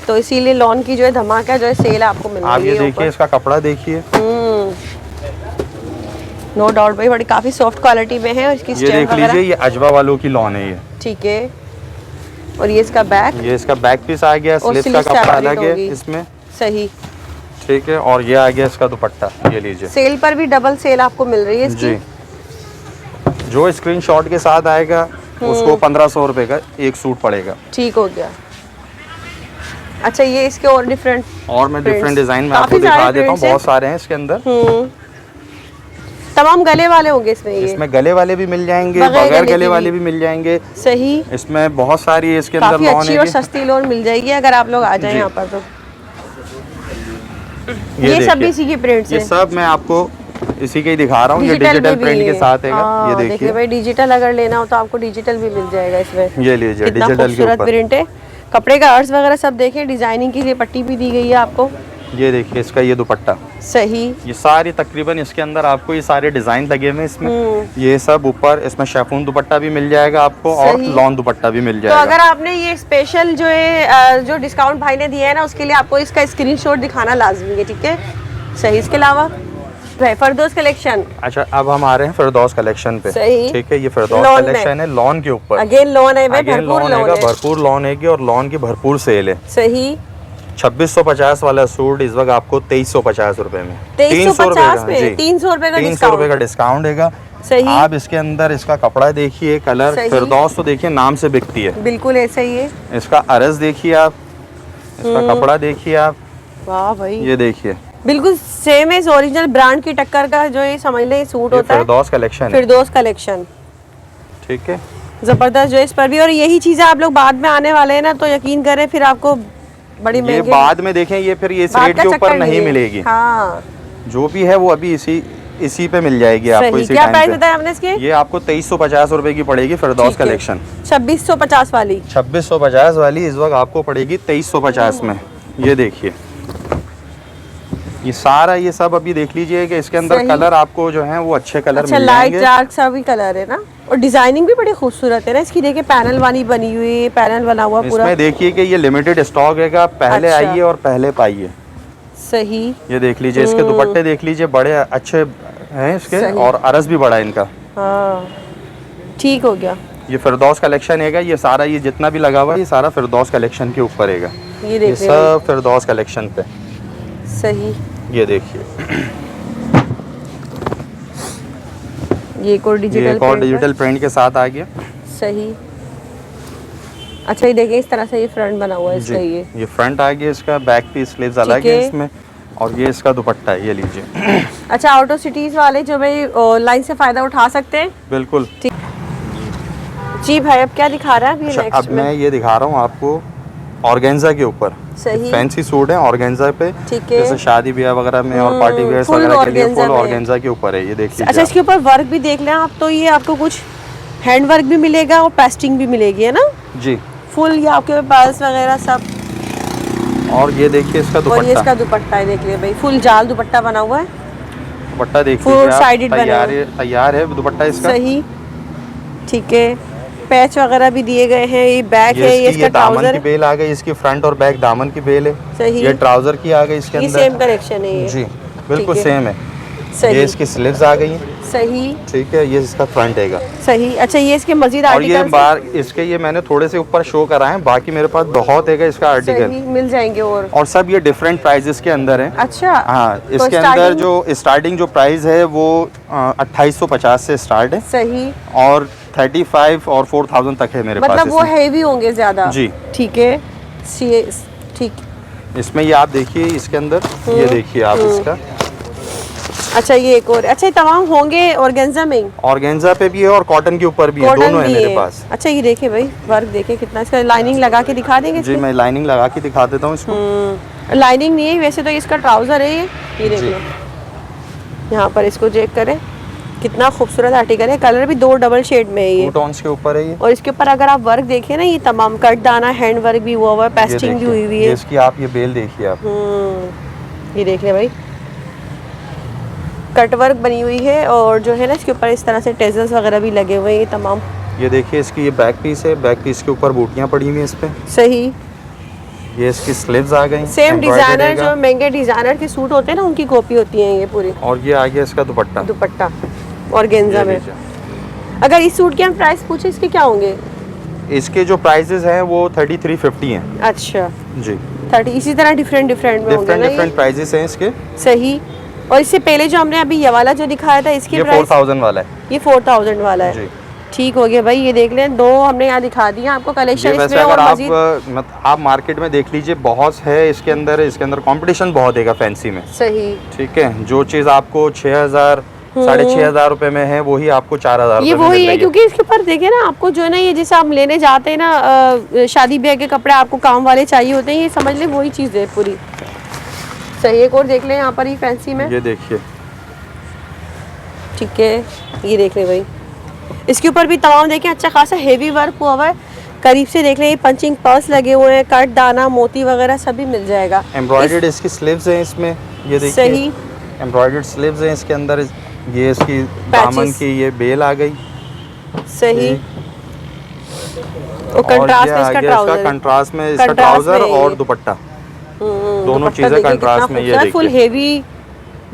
A: तो इसीलिए लॉन की जो है धमाका जो है सेल आपको मिल
B: आप
A: रही
B: ये
A: है
B: देखिए, इसका कपड़ा देखिए,
A: नो डाउट भाई, बड़ी काफी सॉफ्ट क्वालिटी में है। और इसकी
B: ये
A: स्टैम्प
B: देख लीजिए, ये अजवा वालों की लॉन है ये,
A: ठीक है। और ये इसका बैक,
B: ये इसका बैक पीस आ गया,
A: और
B: स्लीव का
A: स्लीव्स
B: कपड़ा
A: सेपरेट
B: अलग है
A: होगी।
B: इसमें,
A: सही।
B: ठीक है। और ये आ गया इसका दुपट्टा, ये लीजिए
A: सेल पर भी डबल सेल आपको मिल रही है इसकी।
B: जी। जो स्क्रीनशॉट के साथ आएगा उसको 1500 रुपए का एक सूट पड़ेगा,
A: ठीक हो गया। अच्छा, ये इसके और डिफरेंट,
B: और मैं डिफरेंट
A: Prints।
B: डिजाइन में
A: काफी
B: आपको दिखा
A: सारे
B: देता हूँ,
A: prints हैं।
B: बहुत सारे हैं इसके अंदर।
A: तमाम गले वाले होंगे इसमें ये।
B: इसमें गले वाले भी मिल जाएंगे,
A: बगैर
B: बगैर
A: गले
B: गले
A: के
B: वाले
A: भी।
B: भी मिल जाएंगे।
A: सही।
B: इसमें बहुत सारी इसके अंदर
A: काफी
B: लॉन
A: अच्छी
B: है
A: और सस्ती लोन मिल जाएगी अगर आप लोग आ जाएं
B: जी।
A: यहाँ पर। तो ये सब भी
B: देखिए,
A: इसी की प्रिंट्स
B: ये
A: हैं।
B: सब मैं आपको इसी के ही दिखा रहा हूँ, ये
A: डिजिटल
B: डिजिटल
A: में भी
B: प्रिंट के
A: है।
B: साथ है,
A: हाँ,
B: ये
A: देखिए
B: देखिए,
A: भाई, डिजिटल अगर लेना हो तो आपको डिजिटल भी मिल जाएगा इसमें।
B: ये लीजिए
A: कितना
B: डिजिटल के
A: खूबसूरत
B: ऊपर,
A: प्रिंट है। कपड़े का अर्ज वगैरह सब देखें, डिजाइनिंग की ये पट्टी भी दी गई है आपको।
B: ये देखिए इसका ये दुपट्टा,
A: सही।
B: ये सारी तकरीबन इसके अंदर आपको ये सारे डिजाइन लगे हुए हैं इसमें, ये सब ऊपर इसमें शेफून दुपट्टा भी मिल जाएगा आपको, और
A: सही।
B: लॉन दुपट्टा भी मिल
A: तो
B: जाएगा।
A: अगर आपने ये स्पेशल जो है जो डिस्काउंट भाई ने दिया है ना, उसके लिए आपको इसका स्क्रीनशॉट दिखाना लाजमी है, ठीक है। सही। इसके अलावा फरदौस कलेक्शन।
B: अच्छा, अब हम आ रहे हैं फिरदौस कलेक्शन पे,
A: सही।
B: ठीक है। ये फिरदौस
A: लॉन में।
B: कलेक्शन है लॉन के ऊपर,
A: अगेन लोन है भाई,
B: अगेन
A: भरपूर
B: लॉन
A: लोन
B: है,
A: है।
B: भरपूर लॉन है और लॉन की भरपूर सेल है।
A: सही।
B: 2650 वाला सूट इस वक्त आपको 2350 रुपए में,
A: 2350 में,
B: जी,
A: 300 रुपए का
B: 300 रुपए का डिस्काउंट है।
A: सही।
B: आप इसके अंदर इसका कपड़ा देखिए, कलर
A: सही।
B: फिरदौस तो देखिए नाम से बिकती है,
A: बिल्कुल ऐसा ही है।
B: इसका अरज देखिए आप, इसका कपड़ा देखिए आप,
A: वाह भाई,
B: ये देखिए,
A: बिल्कुल सेम है, ओरिजिनल ब्रांड की टक्कर का जो ये समझ लें सूट
B: ये
A: होता है।
B: फिरदौस कलेक्शन है,
A: फिरदौस कलेक्शन,
B: ठीक है।
A: जबरदस्त जो है इस पर भी। और यही चीजें आप लोग बाद में आने वाले हैं ना, तो यकीन करें फिर आपको बड़ी
B: ये
A: महंगी
B: बाद में देखें, ये फिर ये इस
A: बाद
B: रेट
A: का
B: के ऊपर
A: चक्कर
B: नहीं
A: है।
B: मिलेगी,
A: हाँ,
B: जो भी है वो अभी इसी पे मिल जाएगी आपको,
A: सही।
B: इसी
A: क्या प्राइस
B: टाइम
A: बताया हमने इसके?
B: पे। ये आपको 2350 रुपए की पड़ेगी फिरदौस
A: ठीक है।
B: कलेक्शन।
A: 2650 वाली,
B: 2650 वाली इस वक्त आपको पड़ेगी 2350 में। ये देखिए, ये सारा ये सब अभी देख लीजिए कि इसके अंदर
A: सही।
B: कलर आपको जो है वो अच्छे कलर
A: अच्छा
B: मिल
A: लाइट
B: जाएंगे।
A: डार्क सा भी कलर है ना, और डिजाइनिंग भी बड़ी खूबसूरत है ना इसकी। देखिए पैनल वाली बनी हुई है, पैनल बना हुआ पूरा।
B: इसमें देखिए कि ये लिमिटेड स्टॉक है, आप पहले
A: अच्छा।
B: आइए और पहले पाइए।
A: सही।
B: ये देख लीजिए, इसके दुपट्टे देख लीजिए, बड़े अच्छे हैं इसके,
A: सही।
B: और अरस भी बड़ा है इनका।
A: हाँ, ठीक हो गया।
B: ये फिरदौस कलेक्शन है, ये सारा ये जितना भी लगा हुआ है ये सारा फिरदौस कलेक्शन के ऊपर है।
A: ये
B: ये
A: देखिए,
B: सब फिरदौस कलेक्शन पे,
A: सही।
B: ये देखिए,
A: ये एक और
B: ये
A: डिजिटल
B: एक और डिजिटल प्रिंट के साथ आ गया।
A: सही। अच्छा, ये देखिए इस तरह से ये फ्रंट बना हुआ है
B: जी,
A: इसका। ये
B: फ्रंट आ गया, इसका बैक पीस स्लीव्स अलग है इसमें, और ये इसका दुपट्टा है, ये लीजिए।
A: अच्छा, आउट ऑफ सिटीज वाले जो भाई ऑनलाइन से फायदा उठा सकते हैं।
B: बिल्कुल।
A: जी भाई, अब क्या दिखा रहा है अभी
B: अच्छा,
A: नेक्स्ट
B: अब मैं ये दिखा रहा हूँ आपको ऑर्गेन्जा के ऊपर।
A: सही।
B: फैंसी सूट है ऑर्गेन्जा पे,
A: ठीक है।
B: जैसे शादी ब्याह वगैरह में और पार्टी वेयर
A: full
B: वगैरह के लिए
A: organza
B: फुल
A: में।
B: ऑर्गेन्जा के ऊपर है, ये देख लीजिए।
A: अच्छा, इसके ऊपर वर्क भी देख लें आप, तो ये आपको कुछ हैंड वर्क भी मिलेगा और पेस्टिंग भी मिलेगी, है ना।
B: जी,
A: फुल ये आपके पर्स वगैरह सब।
B: और ये देखिए इसका
A: और ये
B: दुपट्टा,
A: इसका दुपट्टा है, देख लिया भाई, फुल जाल दुपट्टा बना हुआ है।
B: दुपट्टा देखिए
A: Full
B: आप,
A: sided बना
B: तैयार
A: है।
B: है, तैयार है दुपट्टा इसका।
A: सही, ठीक है। पैच वगैरह भी दिए गए हैं। ये बैक है, ये इसका
B: दामन
A: ट्राउजर
B: की
A: है।
B: बेल आ गई, इसकी फ्रंट और बैक दामन की बेल है।
A: सही।
B: ये ट्राउजर की आ गई इसके
A: ये
B: अंदर।
A: सेम कलेक्शन है ये।
B: जी बिल्कुल
A: ठीक है।
B: सेम है।
A: सही।
B: ये इसकी स्लीव्स आ गई हैं।
A: सही।
B: ठीक है, ये इसका फ्रंट हैगा।
A: सही। अच्छा, ये इसके मजीद
B: और ये
A: आर्टिकल्स
B: बार इसके ये मैंने थोड़े से ऊपर शो कराए हैं, बाकी मेरे पास बहुत है इसका आर्टिकल।
A: सही मिल जाएंगे। और
B: सब ये डिफरेंट प्राइजेस के अंदर है।
A: अच्छा।
B: हाँ,
A: तो
B: इसके अंदर जो स्टार्टिंग जो प्राइस है वो 2850 से स्टार्ट है।
A: सही।
B: और 35 और 4000 तक है मेरे पास।
A: मतलब वो हैवी होंगे ज्यादा।
B: जी
A: ठीक है। ठीक।
B: इसमें ये आप देखिए, इसके अंदर ये देखिए आप इसका।
A: अच्छा, ये एक और। अच्छा, ये तमाम होंगे ऑर्गेन्जा में?
B: ऑर्गेन्जा पे भी है और कॉटन के ऊपर भी है, दोनों है मेरे पास।
A: अच्छा, ये देखिए भाई, वर्क देखिए कितना। इसका लाइनिंग लगा के दिखा देंगे?
B: जी मैं लाइनिंग लगा के दिखा देता हूँ इसको।
A: लाइनिंग नहीं है वैसे तो, इसका ट्राउजर है ये देख लो। यहाँ पर इसको चेक करें, कितना खूबसूरत आर्टिकल है। कलर भी 2 डबल शेड में है ये।
B: 2 टोन्स के ऊपर है ये।
A: और इसके ऊपर अगर आप वर्क देखें ना, ये तमाम कट दाना हैंड वर्क भी हुआ है, पेस्टिंग भी हुई हुई है।
B: इसकी आप ये बेल देखिए आप।
A: ये देख ले भाई, कट वर्क बनी हुई है। और जो है ना, इसके ऊपर इस तरह से टेजल्स वगैरह भी लगे हुए हैं ये तमाम।
B: ये देखिए इसकी ये बैक पीस है, बैक पीस के ऊपर बूटियां पड़ी हुई हैं इस पे।
A: सही।
B: ये इसकी स्लीव्स आ गई।
A: सेम डिजाइनर, जो महंगे डिजाइनर के सूट होते हैं ना, उनकी कॉपी होती है ये पूरी।
B: और ये आ गया इसका दुपट्टा।
A: दुपट्टा ऑर्गेन्जा में। अगर इस सूट के हम प्राइस पूछे, इसके क्या होंगे?
B: इसके जो प्राइसेस हैं वो 3350 हैं।
A: अच्छा
B: जी।
A: 30। इसी तरह डिफरेंट में होंगे ना?
B: डिफरेंट प्राइसेस हैं इसके।
A: सही। और इससे पहले जो हमने अभी ये वाला जो दिखाया था, इसकी
B: ये
A: प्राइस
B: 4000 वाला है।
A: ये 4000 वाला है।
B: जी।
A: ठीक हो गया भाई, ये देख लें, 2 हमने यहाँ दिखा दिया आपको कलेक्शन
B: वैसे
A: इसमें।
B: अगर
A: और मजीद
B: आप मार्केट में देख लीजिए, बहुत है इसके अंदर कंपटीशन बहुत है फैंसी में।
A: सही।
B: ठीक है, जो चीज़ आपको 6000 6500 रुपए में है, वही आपको 4000
A: ये वही है, क्योंकि इसके ऊपर देखिए ना, आपको जो है ना, ये जैसे हम लेने जाते हैं ना शादी ब्याह के कपड़े, आपको काम वाले चाहिए होते हैं, ये समझ लें वही चीज़ है पूरी। सही। एक और देख लें यहाँ पर ही फैंसी में।
B: ये देखिए।
A: ठीक है, ये देख लें भाई, इसके ऊपर भी तमाम देखें अच्छा खासा हेवी वर्क हुआ हुआ है। करीब से देख लें, ये पंचिंग पर्स लगे हुए हैं, कट दाना मोती वगैरह सभी मिल जाएगा।
B: एम्ब्रॉयडर्ड इसकी स्लीव्स हैं इसमें, ये देखिए।
A: सही।
B: एम्ब्रॉयडर्ड स्लीव्स हैं इसके अंदर। ये इसकी दामन की ये बेल आ गई।
A: सही। और कंट्रास्ट में इसका ट्राउजर,
B: कंट्रास्ट में इसका ट्राउजर और दुपट्टा, दोनों चीजें कंट्रास्ट में। ये देखिए
A: फुल हेवी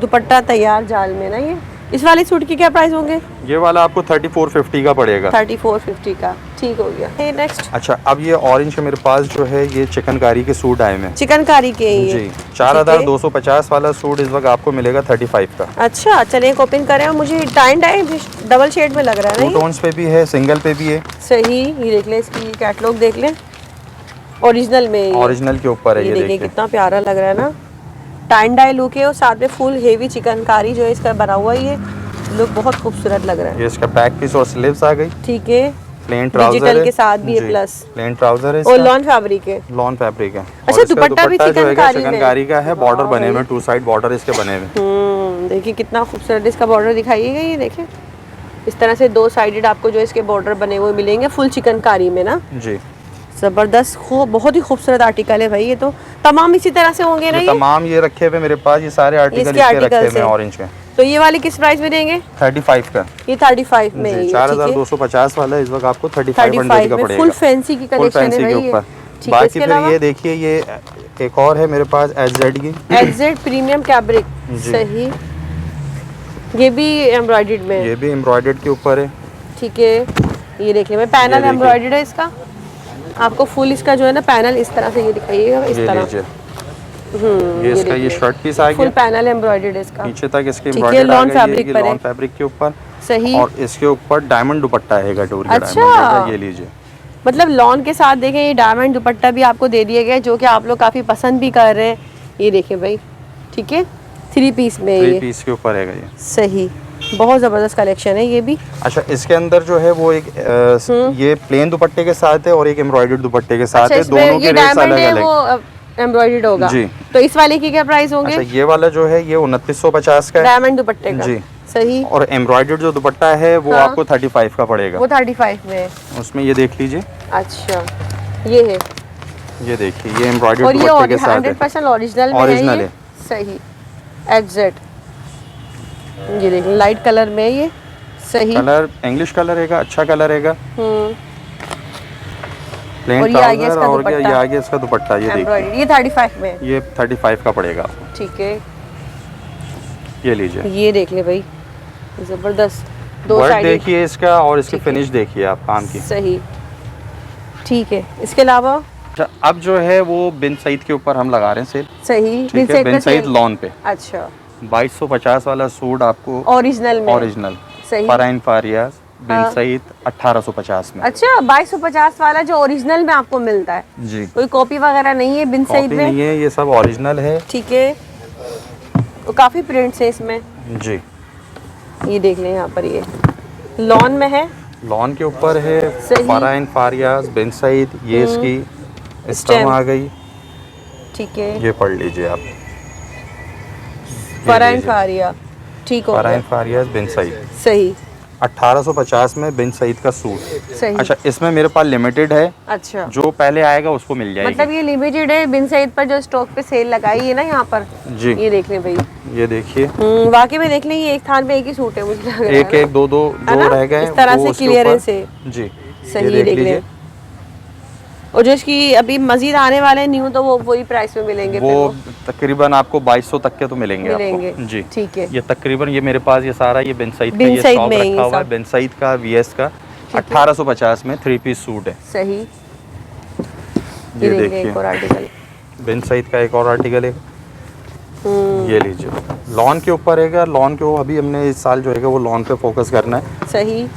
A: दुपट्टा तैयार जाल में ना। ये इस वाले सूट के क्या प्राइस होंगे?
B: ये वाला आपको 3450 का पड़ेगा।
A: 3450 का। ठीक हो गया। नेक्स्ट।
B: अच्छा, अब ये ऑरेंज मेरे पास जो है, ये चिकनकारी के सूट आए हैं।
A: चिकनकारी के ये
B: जी। 4250 वाला सूट इस वक्त आपको मिलेगा 35 का।
A: अच्छा, चलिए एक ओपन करें। मुझे टाइन डाई डबल शेड में लग रहा है।
B: 2 टोन्स पे भी है, सिंगल पे भी है।
A: सही। ये देख लें, इसकी कैटलॉग देख लें, ओरिजिनल में।
B: ओरिजिनल के ऊपर है।
A: ये देखिए कितना प्यारा लग रहा है ना, टाइन डाई लुक है और साथ में फुल हेवी चिकनकारी जो है इसका बना हुआ है। ये लुक बहुत खूबसूरत लग रहा है।
B: ये इसका बैक पीस और स्लीव्स आ गई।
A: ठीक है।
B: प्लेन ट्राउजर
A: डिजिटल के साथ भी है, प्लस
B: प्लेन ट्राउजर है
A: और लॉन फैब्रिक है।
B: लॉन फैब्रिक है।
A: अच्छा, दुपट्टा भी
B: चिकनकारी का है, बॉर्डर बने हुए, 2 साइड बॉर्डर इसके बने हुए।
A: देखिए कितना खूबसूरत इसका बॉर्डर दिखाइएगा। ये देखिए, इस तरह से 2 साइडेड आपको जो इसके बॉर्डर बने हुए मिलेंगे, फुल चिकनकारी में ना।
B: जी।
A: जबरदस्त, बहुत ही खूबसूरत आर्टिकल है भाई। ये तो तमाम इसी तरह से होंगे ना? ये
B: तमाम ये रखे हुए मेरे पास, ये सारे आर्टिकल रखे हुए हैं ऑरेंज में।
A: तो ये वाली किस प्राइस में देंगे?
B: 35 का।
A: ये 35 में है।
B: 4250 वाला इस वक्त आपको 3500 का पड़ेगा।
A: फुल फैंसी की कलेक्शन है भाई ये।
B: बाकी फिर ये देखिए, ये एक और है मेरे पास एचजेड की,
A: एचजेड प्रीमियम फैब्रिक। सही। ये भी एम्ब्रॉयडर्ड में है।
B: ये भी एम्ब्रॉयडर्ड के ऊपर है।
A: ठीक है। ये देखिए मैं, पैनल एम्ब्रॉयडर्ड है इसका। आपको फुल इसका जो है ना पैनल इस तरह से ये दिखाइएगा, इस तरह।
B: ये इसका ये शर्ट पीस आ गया,
A: फुल पैनल एम्ब्रॉयडर्ड है इसका,
B: नीचे तक इसके एम्ब्रॉयडर्ड
A: लॉन फैब्रिक पर है,
B: लॉन फैब्रिक के ऊपर।
A: सही।
B: और इसके ऊपर डायमंड दुपट्टा है डोरी का।
A: अच्छा,
B: ये लीजिए,
A: मतलब लॉन के साथ देखें ये डायमंड दुपट्टा भी आपको दे दिया गया, जो कि आप लोग काफी पसंद भी कर रहे हैं। ये देखें भाई, ठीक है, 3 पीस में,
B: 3 पीस के ऊपर है ये।
A: सही, बहुत जबरदस्त कलेक्शन है ये भी।
B: अच्छा, इसके अंदर जो है वो एक ये प्लेन दुपट्टे के साथ है और एक एम्ब्रॉयडर्ड दुपट्टे के साथ है। दोनों के रेट्स अलग अलग।
A: एम्ब्रॉयडर्ड होगा
B: जी।
A: तो इस वाले की क्या प्राइस होंगे?
B: अच्छा, ये वाला जो है ये 2950 का है,
A: डायमंड दुपट्टे का।
B: जी।
A: सही।
B: और एम्ब्रॉयडर्ड जो दुपट्टा है वो आपको 35 का पड़ेगा।
A: वो 35 में है।
B: उसमें ये देख लीजिए।
A: अच्छा, ये है,
B: ये देखिए ये एम्ब्रॉयडर्ड
A: और ये
B: दुपट्टे के साथ
A: 100% ओरिजिनल में
B: ओरिजिनल
A: है,
B: है।
A: सही एग्जैक्ट। ये देखिए लाइट कलर में ये, सही
B: कलर इंग्लिश कलर रहेगा, अच्छा कलर रहेगा। प्लेन
A: और ये आगे
B: ट्राउजर
A: इसका
B: और ये
A: दुपट्टा,
B: आगे इसका दुपट्टा, ये देखिए
A: एम्ब्रॉयडरी, ये 35 में है।
B: ये 35 का पड़ेगा आपको।
A: ठीक है,
B: ये लीजिए,
A: ये देख ले भाई, जबरदस्त। दो
B: वर्क
A: साइड
B: देखिए इसका और इसकी
A: ठीक है।
B: फिनिश देखिए आप काम की।
A: सही, ठीक है। इसके अलावा
B: अच्छा, अब जो है वो बिन सईद के ऊपर हम लगा रहे हैं सेल।
A: सही,
B: ठीक है, बिन सईद लॉन पे
A: अच्छा
B: 2250 वाला सूट आपको
A: ओरिजिनल में,
B: ओरिजिनल
A: सही।
B: फराइन फारियाज बिन
A: हाँ।
B: सईद 1850 में।
A: अच्छा 2250 वाला जो ओरिजिनल में आपको मिलता है,
B: जी,
A: कोई कॉपी वगैरह नहीं है बिन सईद
B: कॉपी
A: में?
B: नहीं है, ये सब ओरिजिनल है।
A: ठीक है, तो काफी प्रिंट्स है इसमें।
B: जी,
A: ये देख लें यहाँ पर, ये लॉन में है,
B: लॉन के ऊपर है
A: सही।
B: फराइन फारियाज बिन सईद, ये इसकी
A: स्टैम्प
B: स्टैम्प आ गई।
A: ठीक है,
B: ये पढ़ लीजिए आप,
A: फराइन फारिया, ठीक हो
B: फराइन
A: गया,
B: फारियाज बिन सईद
A: सही
B: 1850 में बिन सईद का सूट।
A: सही।
B: अच्छा, इसमें मेरे पास लिमिटेड है,
A: अच्छा,
B: जो पहले आएगा उसको मिल जाएगी।
A: मतलब ये लिमिटेड है, बिन सईद पर जो स्टॉक पे सेल लगाई है ना यहाँ पर।
B: जी,
A: ये देख लें भाई,
B: ये देखिए
A: वाकई में देख लें, ये एक थान पे एक ही सूट है मुझे लग रहा है
B: एक
A: ना?
B: एक दो दो
A: है
B: जो
A: ना?
B: रह गए
A: इस तरह
B: वो
A: से
B: उसके
A: क्लियरेंस
B: ऊपर-
A: है।
B: जी,
A: सही,
B: ये
A: देख लें। और जो इसकी अभी मजीद आने वाले न्यू, तो वो वही प्राइस में मिलेंगे
B: वो
A: फिर
B: तकरीबन आपको 2200 तक के तो मिलेंगे
A: मिलेंगे।
B: आपको। जी,
A: ठीक है,
B: ये तकरीबन ये मेरे पास ये सारा ये बिन सईद का
A: बिन
B: ये
A: सईद
B: स्टॉक
A: में ही
B: रखा हुआ है।
A: सब।
B: बिन सईद का वीएस का 1850 में 3 पीस सूट है।
A: सही।
B: ये
A: देख लें
B: देखिए
A: एक और आर्टिकल,
B: बिन सईद का एक और आर्टिकल है, ये लीजिए लॉन के ऊपर है। लॉन को अभी हमने इस साल जो है वो लॉन पे फोकस करना है,
A: सही।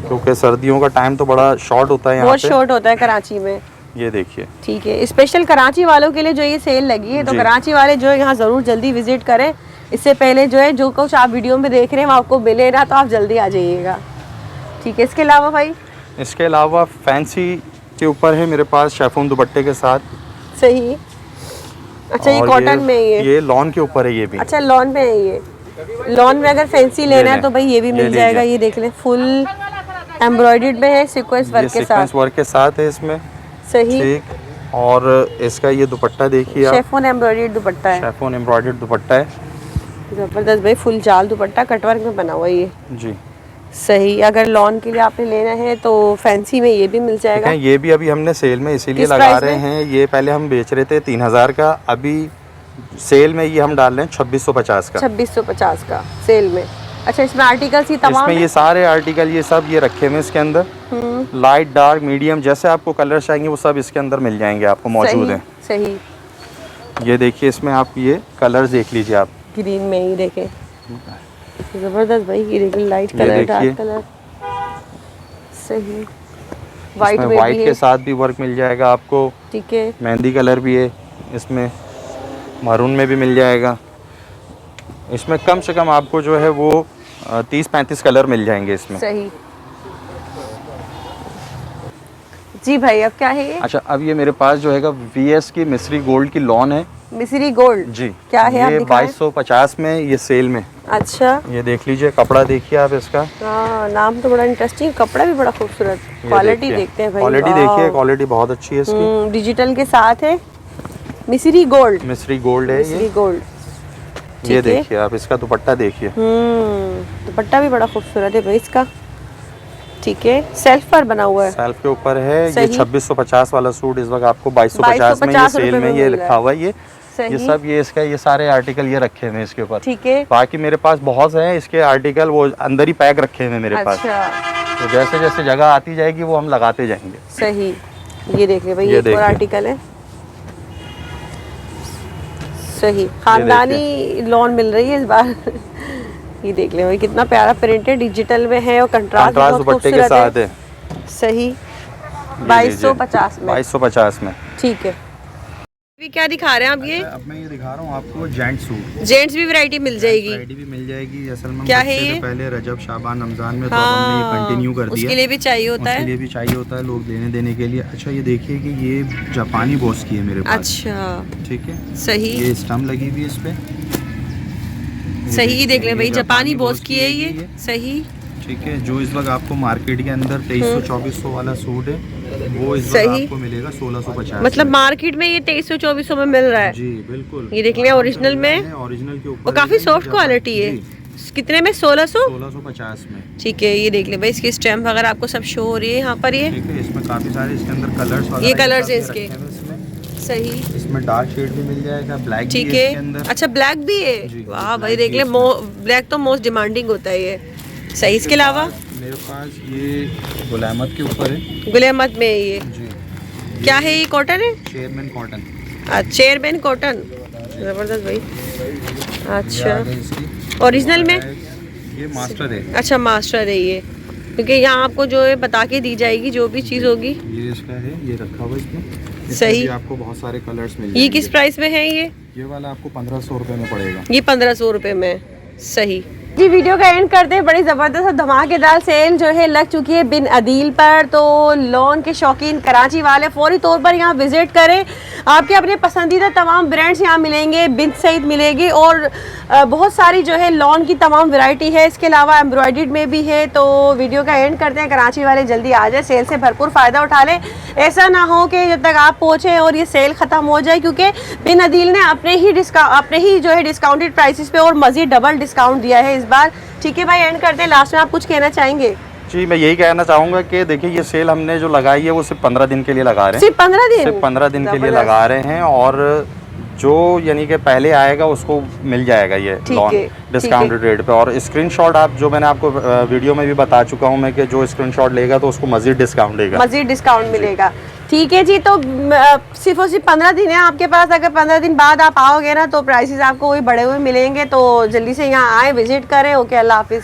B: क्योंकि सर्दियों का टाइम तो बड़ा शॉर्ट होता है यहाँ
A: बहुत
B: पे।
A: शॉर्ट होता है कराची में।
B: ये देखिए,
A: ठीक है, स्पेशल कराची वालों के लिए जो ये सेल लगी है, तो
B: जी।
A: कराची वाले जो है यहाँ ज़रूर जल्दी विजिट करें। इससे पहले जो है जो कुछ आप वीडियो में देख रहे हैं वो आपको मिले ना, तो आप जल्दी आ जाइएगा। ठीक है, इसके अलावा भाई,
B: इसके अलावा फैंसी के ऊपर है मेरे पास शेफून दुपट्टे के साथ।
A: सही। अच्छा, ये
B: और
A: कॉटन में ही है?
B: ये लॉन के ऊपर है ये भी।
A: अच्छा, लॉन में है ये। लॉन में अगर फैंसी लेना है
B: लें।
A: तो भाई ये भी मिल
B: लीजिए।
A: जाएगा। ये देख लें, फुल एम्ब्रॉयडर्ड में है, सीक्वेंस
B: ये
A: वर्क के
B: सीक्वेंस
A: साथ।
B: वर्क के साथ है इसमें।
A: सही।
B: ठीक, और इसका ये दुपट्टा देखिए आप,
A: शेफोन एम्ब्रॉयडर्ड दुपट्टा है,
B: शेफून एम्ब्रॉयडर्ड दुपट्टा है।
A: जबरदस्त भाई, फुल जाल दुपट्टा कटवर्क में बना हुआ है ये।
B: जी,
A: सही। अगर लॉन के लिए आपने लेना है तो फैंसी में ये भी मिल
B: ठीक
A: जाएगा।
B: है। ये भी अभी हमने सेल में इसीलिए
A: किस
B: लगा
A: प्राइस
B: रहे
A: में?
B: हैं, ये पहले हम बेच रहे थे 3000 का, अभी सेल में ये हम डाल रहे हैं 2650 का।
A: 2650 का सेल में। अच्छा, इसमें आर्टिकल्स ही तमाम
B: इसमें ये सारे आर्टिकल ये सब ये रखे हुए हैं इसके अंदर, लाइट डार्क मीडियम जैसे आपको कलर चाहिए वो सब इसके अंदर मिल जाएंगे आपको, मौजूद हैं।
A: सही।
B: ये देखिए इसमें आप ये कलर्स देख लीजिए आप,
A: ग्रीन में ही देखें, जबरदस्त भाई। ये देखिए लाइट
B: ये
A: कलर,
B: देखिए।
A: डार्क कलर, सही। वाइट
B: इसमें
A: में
B: वाइट
A: भी
B: के
A: है।
B: साथ भी वर्क मिल जाएगा आपको,
A: ठीक है,
B: मेहंदी कलर भी है इसमें, मरून में भी मिल जाएगा। इसमें कम से कम आपको जो है वो 30-35 कलर मिल जाएंगे इसमें।
A: सही। जी भाई, अब क्या है ये?
B: अच्छा, अब ये मेरे पास जो है वीएस की मिस्री गोल्ड की लॉन है।
A: मिस्री गोल्ड?
B: जी,
A: क्या है, आप
B: ये
A: दिखाएं?
B: 2250 में ये सेल में।
A: अच्छा,
B: ये देख लीजिए, कपड़ा देखिए आप इसका,
A: हाँ, नाम तो बड़ा इंटरेस्टिंग, कपड़ा भी बड़ा खूबसूरत।
B: ये
A: क्वालिटी
B: देखिए।
A: देखते हैं भाई,
B: क्वालिटी देखिए, क्वालिटी बहुत अच्छी है इसकी।
A: डिजिटल के साथ है, मिस्री गोल्ड।
B: मिस्री गोल्ड है
A: मिस्री
B: ये।
A: गोल्ड,
B: ये
A: ठीक है।
B: देखिए आप इसका दुपट्टा देखिए,
A: दुपट्टा भी बड़ा खूबसूरत है भाई इसका। ठीक है, सेल्फ पर बना हुआ है।
B: सेल्फ के ऊपर है। ये
A: सही।
B: 2650 वाला सूट इस वक्त आपको 2250 में ये
A: 2250
B: सेल
A: रुपए
B: में
A: में
B: ये
A: मिल रहा
B: लिखा हुआ है। ये
A: सही।
B: सब ये इसका ये सारे आर्टिकल ये रखे हुए हैं इसके ऊपर।
A: ठीक है,
B: बाकी मेरे पास बहुत हैं इसके आर्टिकल, वो अंदर ही पैक रखे हुए हैं मेरे पास।
A: अच्छा,
B: तो जैसे जैसे जगह आती जाएगी वो हम लगाते जाएंगे।
A: सही। ये देख ले भाई,
B: ये
A: ये एक और
B: देखिए।
A: आर्टिकल है। सही, खानदानी लॉन मिल रही है इस बार। ये देख ले भाई, कितना प्यारा प्रिंट है, डिजिटल में है और कंट्रास्ट
B: कंट्रास्ट दुपट्टे के साथ है।
A: सही। 2250 में।
B: 2250 में।
A: ठीक है। अभी क्या दिखा रहे हैं आप ये?
B: अब मैं ये दिखा रहा हूँ आपको जेंट सूट।
A: जेंट्स भी वैरायटी मिल जाएगी?
B: वैरायटी भी मिल जाएगी। असल में
A: क्या है
B: बच्चे
A: ये?
B: से पहले रजब शाबान रमजान में तो अब हमने ये कंटिन्यू कर दिया।
A: उसके लिए भी चाहिए होता
B: उसके
A: है।
B: लिए भी चाहिए होता है लोग लेने देने के लिए। अच्छा, ये देखिए कि ये जापानी बॉस की है मेरे पास।
A: अच्छा,
B: ठीक है,
A: सही।
B: ये स्टम्प लगी हुई है इस पे।
A: सही, देख ले भाई,
B: ये
A: जापानी बॉस की है
B: ये।
A: ये। सही।
B: ठीक है, जो इस वक्त आपको मार्केट के अंदर 2300-2400 वाला सूट है वो इस वक्त
A: सही।
B: आपको मिलेगा 1650।
A: मतलब मार्केट में ये 2300-2400 में मिल रहा है।
B: जी बिल्कुल।
A: ये देख लें ओरिजिनल में,
B: ओरिजिनल के ऊपर
A: और काफी सॉफ्ट क्वालिटी है। कितने में?
B: 1650 में।
A: ठीक है, ये देख ले भाई, इसकी स्टैम्प वगैरह आपको सब शो हो रही है यहाँ पर। ये
B: ठीक है, इसमें काफी सारे इसके अंदर कलर्स,
A: ये कलर्स है इसके। सही।
B: इसमें डार्क शेड भी मिल जाएगा, ब्लैक
A: ठीक
B: भी
A: है,
B: इसके अंदर।
A: अच्छा ब्लैक भी है।
B: जी,
A: वाह भाई
B: black
A: देख
B: भी
A: ले,
B: इसमें।
A: ब्लैक तो मोस्ट डिमांडिंग होता है ये। सही। इसके अलावा
B: मेरे पास ये गुल अहमद के ऊपर है।
A: गुल अहमद में ये
B: जी,
A: क्या है? ये कॉटन है?
B: Chairman cotton.
A: चेयरमैन कॉटन, जबरदस्त भाई। अच्छा,
B: इसकी
A: ओरिजिनल में?
B: ये मास्टर है।
A: अच्छा मास्टर है ये, क्योंकि यहाँ आपको जो है बता के दी जाएगी जो भी चीज़ होगी।
B: ये इसका है, ये रखा हुआ इसमें।
A: सही।
B: भी आपको बहुत सारे कलर्स मिल
A: ये
B: जाएंगे।
A: किस प्राइस में है ये?
B: ये वाला आपको 1500 रुपए में पड़ेगा।
A: ये 1500 रुपए में। सही जी, वीडियो का एंड करते हैं। बड़ी ज़बरदस्त और धमाकेदार सेल जो है लग चुकी है बिन अदील पर। तो लॉन के शौकीन कराची वाले फौरी तौर पर यहाँ विज़िट करें। आपके अपने पसंदीदा तमाम ब्रांड्स यहाँ मिलेंगे, बिन सहित मिलेगी, और बहुत सारी जो है लॉन की तमाम वैरायटी है। इसके अलावा एम्ब्रॉयडर्ड में भी है। तो वीडियो का एंड करते हैं। कराची वाले जल्दी आ जाए, सेल से भरपूर फ़ायदा उठा लें। ऐसा ना हो कि जब तक आप पहुँचें और ये सेल ख़त्म हो जाए, क्योंकि बिन अदील ने अपने ही जो है डिस्काउंटेड प्राइसेस पे और मज़ीद डबल डिस्काउंट दिया है इस बार। ठीक है भाई, एंड करते हैं। लास्ट में आप कुछ कहना चाहेंगे?
B: जी, मैं यही कहना चाहूँगा कि देखिए, ये सेल हमने जो लगाई है वो सिर्फ 15 दिन के लिए लगा रहे हैं।
A: सिर्फ 15 दिन?
B: सिर्फ 15 दिन के लिए लगा रहे हैं, और जो यानी कि पहले आएगा उसको मिल जाएगा ये लॉन डिस्काउंटेड रेट पे। और स्क्रीनशॉट आप, जो मैंने आपको वीडियो में भी बता चुका हूँ मैं, कि जो स्क्रीनशॉट लेगा तो उसको मज़ीद डिस्काउंट देगा, मज़ीद
A: डिस्काउंट मिलेगा। ठीक है जी, तो सिर्फ और सिर्फ 15 दिन है आपके पास। अगर 15 दिन बाद आप आओगे ना तो प्राइसेस आपको वही बढ़े हुए मिलेंगे। तो जल्दी से यहाँ आए, विजिट करें। ओके, अल्लाह हाफिज़।